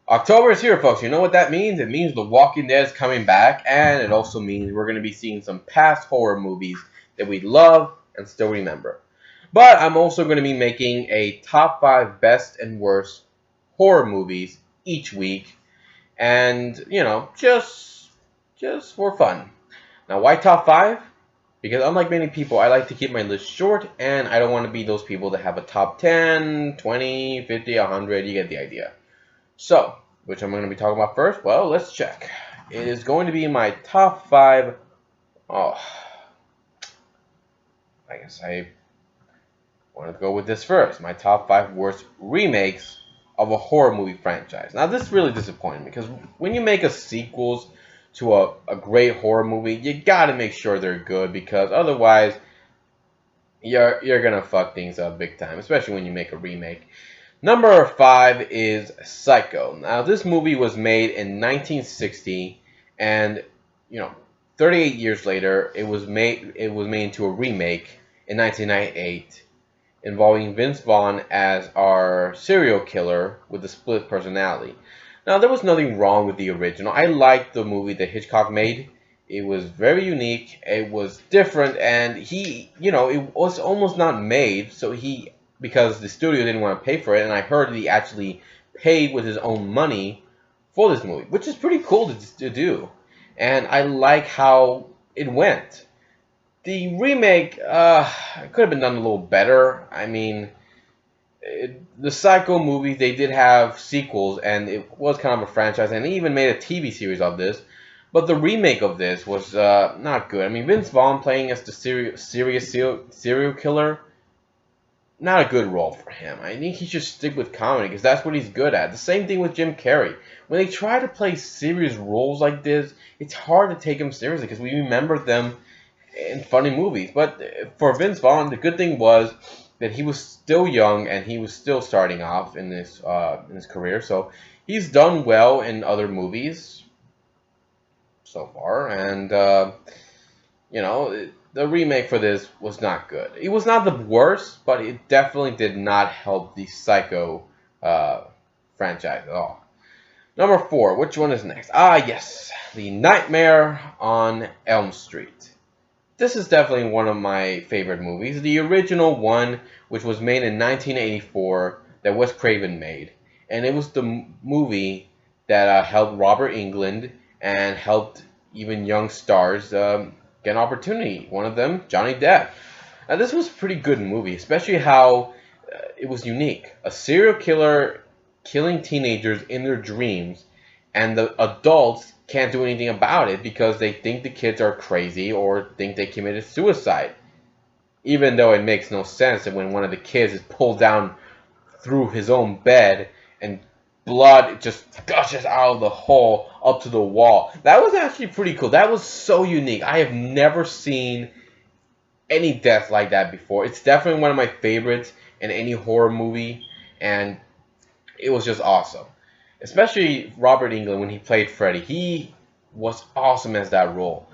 October is here, folks. You know what that means? It means The Walking Dead is coming back, and it also means we're going to be seeing some past horror movies that we love and still remember. But I'm also going to be making a top 5 best and worst horror movies each week, and just for fun. Now, why top 5? Because unlike many people, I like to keep my list short, and I don't want to be those people that have a top 10, 20, 50, 100. You get the idea. So, which I'm going to be talking about first? Well, let's check. It is going to be my top 5. Oh, I guess I want to go with this first. My top 5 worst remakes of a horror movie franchise. Now, this really disappointed me because when you make a sequels to a great horror movie, you got to make sure they're good because otherwise you're going to fuck things up big time, especially when you make a remake. Number 5 is Psycho. Now, this movie was made in 1960, and 38 years later, it was made into a remake in 1998, involving Vince Vaughn as our serial killer with a split personality. Now, there was nothing wrong with the original. I liked the movie that Hitchcock made. It was very unique. It was different, and it was almost not made, because the studio didn't want to pay for it, and I heard that he actually paid with his own money for this movie, which is pretty cool to do. And I like how it went. The remake could have been done a little better. I mean, the Psycho movie, they did have sequels, and it was kind of a franchise, and they even made a TV series of this. But the remake of this was not good. I mean, Vince Vaughn playing as the serial killer, not a good role for him. I think he should stick with comedy because that's what he's good at. The same thing with Jim Carrey. When they try to play serious roles like this, it's hard to take them seriously because we remember them in funny movies. But for Vince Vaughn, the good thing was that he was still young and he was still starting off in his career. So he's done well in other movies so far, and the remake for this was not good. It was not the worst, but it definitely did not help the Psycho franchise at all. Number 4, which one is next? Ah, yes, The Nightmare on Elm Street. This is definitely one of my favorite movies. The original one, which was made in 1984, that Wes Craven made. And it was the movie that helped Robert Englund and helped even young stars get an opportunity. One of them, Johnny Depp. Now, this was a pretty good movie, especially how it was unique. A serial killer killing teenagers in their dreams, and the adults can't do anything about it because they think the kids are crazy or think they committed suicide. Even though it makes no sense that when one of the kids is pulled down through his own bed and blood just gushes out of the hole up to the wall. That was actually pretty cool. That was so unique. I have never seen any death like that before. It's definitely one of my favorites in any horror movie, and it was just awesome. Especially Robert Englund when he played Freddy. He was awesome as that role.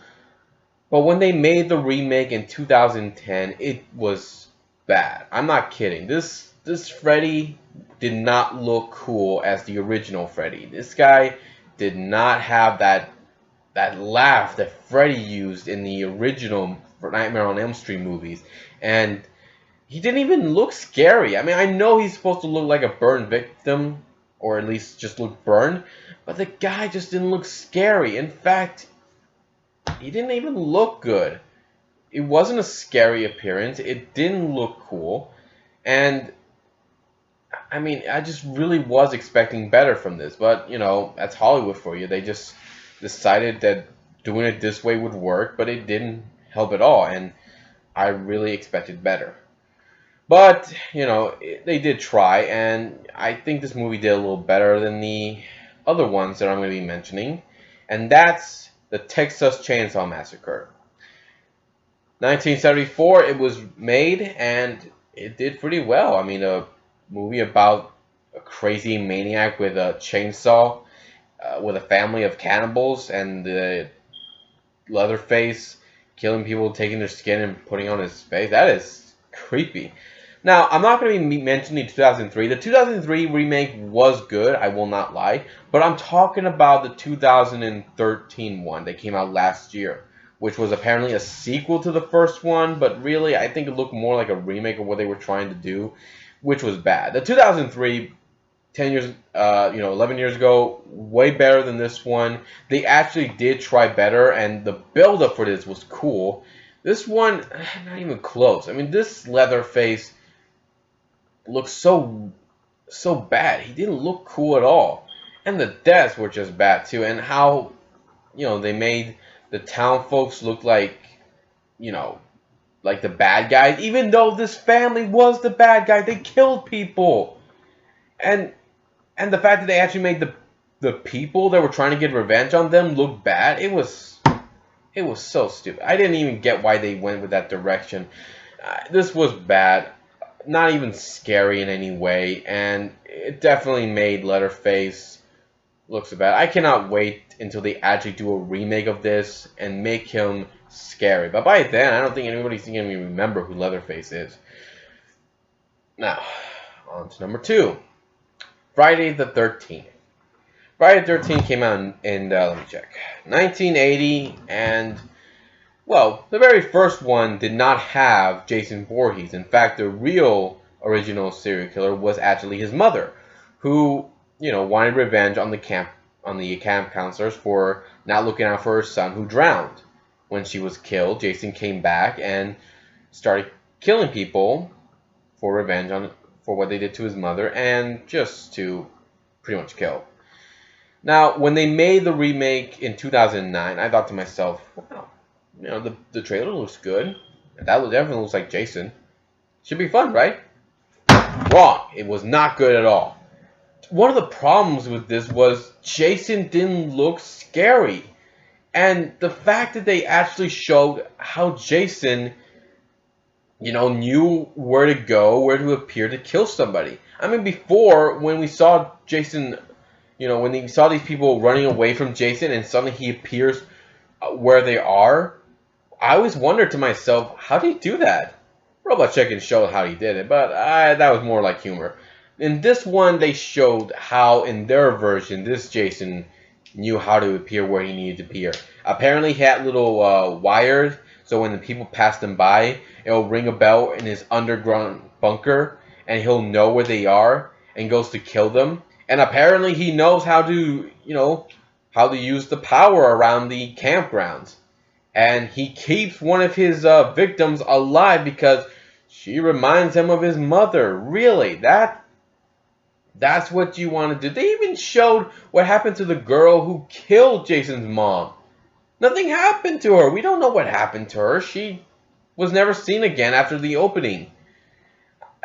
But when they made the remake in 2010, it was bad. I'm not kidding. This Freddy did not look cool as the original Freddy. This guy did not have that laugh that Freddy used in the original Nightmare on Elm Street movies. And he didn't even look scary. I mean, I know he's supposed to look like a burned victim, or at least just look burned, but the guy just didn't look scary. In fact, he didn't even look good. It wasn't a scary appearance. It didn't look cool. And I mean, I just really was expecting better from this, but that's Hollywood for you. They just decided that doing it this way would work, but it didn't help at all, and I really expected better. But, they did try, and I think this movie did a little better than the other ones that I'm going to be mentioning, and that's the Texas Chainsaw Massacre. 1974, it was made, and it did pretty well. I mean, a movie about a crazy maniac with a chainsaw, with a family of cannibals, and the Leatherface killing people, taking their skin and putting on his face. That is creepy. Now, I'm not going to be mentioning 2003. The 2003 remake was good, I will not lie. But I'm talking about the 2013 one that came out last year, which was apparently a sequel to the first one. But really, I think it looked more like a remake of what they were trying to do, which was bad. The 2003, 10 years, 11 years ago, way better than this one. They actually did try better, and the build-up for this was cool. This one, not even close. I mean, this Leatherface looks so bad. He didn't look cool at all. And the deaths were just bad too. And how, they made the town folks look like, like the bad guys. Even though this family was the bad guy. They killed people. And the fact that they actually made the people that were trying to get revenge on them look bad. It was so stupid. I didn't even get why they went with that direction. This was bad. Not even scary in any way, and it definitely made Leatherface look so bad. I cannot wait until they actually do a remake of this and make him scary. But by then, I don't think anybody's going to remember who Leatherface is. Now, on to number 2. Friday the 13th. Friday the 13th came out in let me check, 1980, and well, the very first one did not have Jason Voorhees. In fact, the real original serial killer was actually his mother, who, wanted revenge on the camp counselors for not looking out for her son who drowned. When she was killed, Jason came back and started killing people for revenge for what they did to his mother and just to pretty much kill. Now, when they made the remake in 2009, I thought to myself, wow, the trailer looks good. That definitely looks like Jason. Should be fun, right? Wrong. It was not good at all. One of the problems with this was Jason didn't look scary. And the fact that they actually showed how Jason, knew where to go, where to appear to kill somebody. I mean, before, when we saw Jason, when we saw these people running away from Jason and suddenly he appears where they are, I always wondered to myself, how did he do that? Robot Chicken showed how he did it, but that was more like humor. In this one, they showed how, in their version, this Jason knew how to appear where he needed to appear. Apparently, he had little wires, so when the people passed him by, it'll ring a bell in his underground bunker, and he'll know where they are, and goes to kill them. And apparently, he knows how to, how to use the power around the campgrounds. And he keeps one of his victims alive because she reminds him of his mother. Really? That's what you want to do. They even showed what happened to the girl who killed Jason's mom. Nothing happened to her. We don't know what happened to her. She was never seen again after the opening.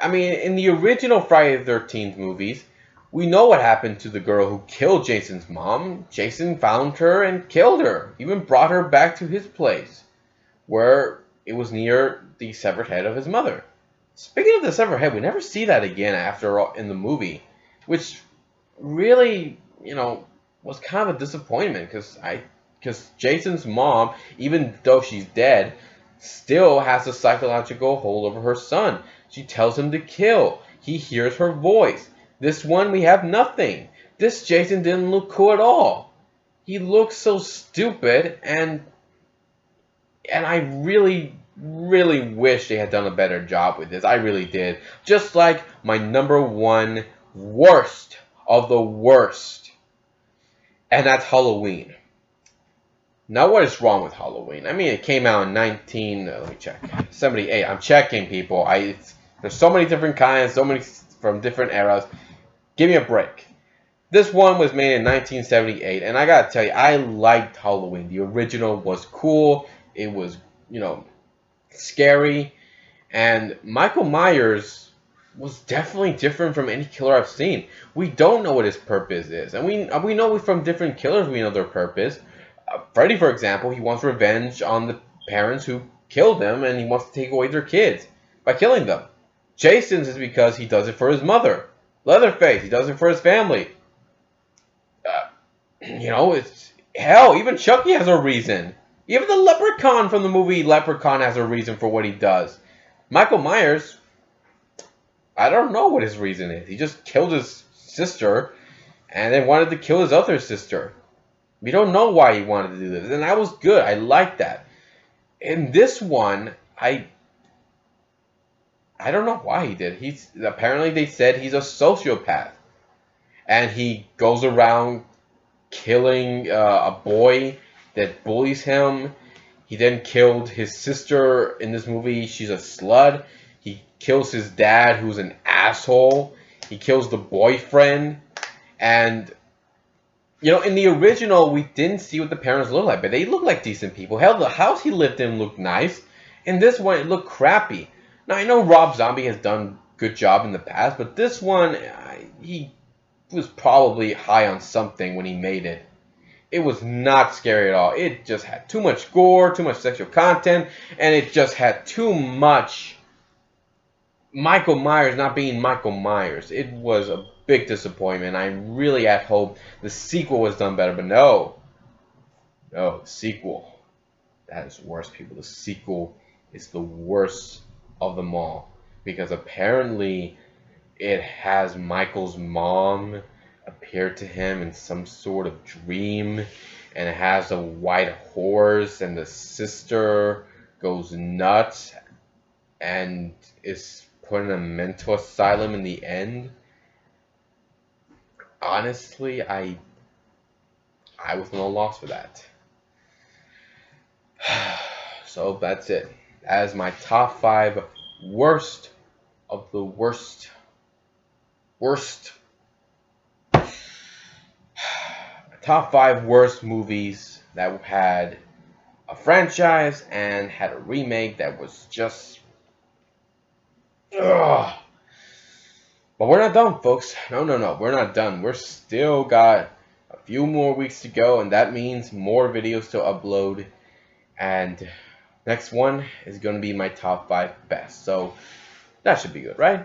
I mean, in the original Friday the 13th movies, we know what happened to the girl who killed Jason's mom. Jason found her and killed her. Even brought her back to his place, where it was near the severed head of his mother. Speaking of the severed head, we never see that again after all in the movie, which really, was kind of a disappointment because Jason's mom, even though she's dead, still has a psychological hold over her son. She tells him to kill. He hears her voice. This one, we have nothing. This Jason didn't look cool at all. He looks so stupid, and I really, really wish they had done a better job with this. I really did. Just like my number 1 worst of the worst. And that's Halloween. Now, what is wrong with Halloween? I mean, it came out in 78. I'm checking, people. There's so many different kinds, so many from different eras. Give me a break. This one was made in 1978, and I gotta tell you, I liked Halloween. The original was cool. It was, scary. And Michael Myers was definitely different from any killer I've seen. We don't know what his purpose is. And we know from different killers we know their purpose. Freddy, for example, he wants revenge on the parents who killed him, and he wants to take away their kids by killing them. Jason's is because he does it for his mother. Leatherface, he does it for his family. It's hell. Even Chucky has a reason. Even the Leprechaun from the movie Leprechaun has a reason for what he does. Michael Myers, I don't know what his reason is. He just killed his sister and then wanted to kill his other sister. We don't know why he wanted to do this. And that was good. I like that. In this one, I don't know why he did. He's apparently they said he's a sociopath. And he goes around killing a boy that bullies him. He then killed his sister in this movie. She's a slut. He kills his dad, who's an asshole. He kills the boyfriend. And, you know, in the original, we didn't see what the parents looked like. But they looked like decent people. Hell, the house he lived in looked nice. In this one, it looked crappy. Now, I know Rob Zombie has done a good job in the past. But this one, he was probably high on something when he made it. It was not scary at all. It just had too much gore, too much sexual content, and it just had too much Michael Myers not being Michael Myers. It was a big disappointment. I really had hoped the sequel was done better, but no. No, the sequel. That is worse, people. The sequel is the worst of them all. Because apparently it has Michael's mom appear to him in some sort of dream, and it has a white horse, and the sister goes nuts and is put in a mental asylum in the end. Honestly, I was no loss for that. So that's it. That is my top 5 worst of the worst. Top 5 worst movies that had a franchise and had a remake that was just... Ugh. But we're not done, folks. No, we're not done. We're still got a few more weeks to go, and that means more videos to upload. And next one is going to be my top 5 best. So that should be good, right?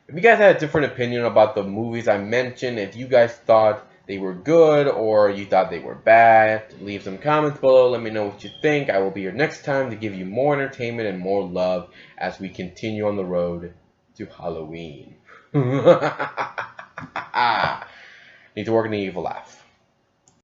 If you guys had a different opinion about the movies I mentioned, if you guys thought they were good or you thought they were bad, leave some comments below. Let me know what you think. I will be here next time to give you more entertainment and more love as we continue on the road to Halloween. Need to work an evil laugh.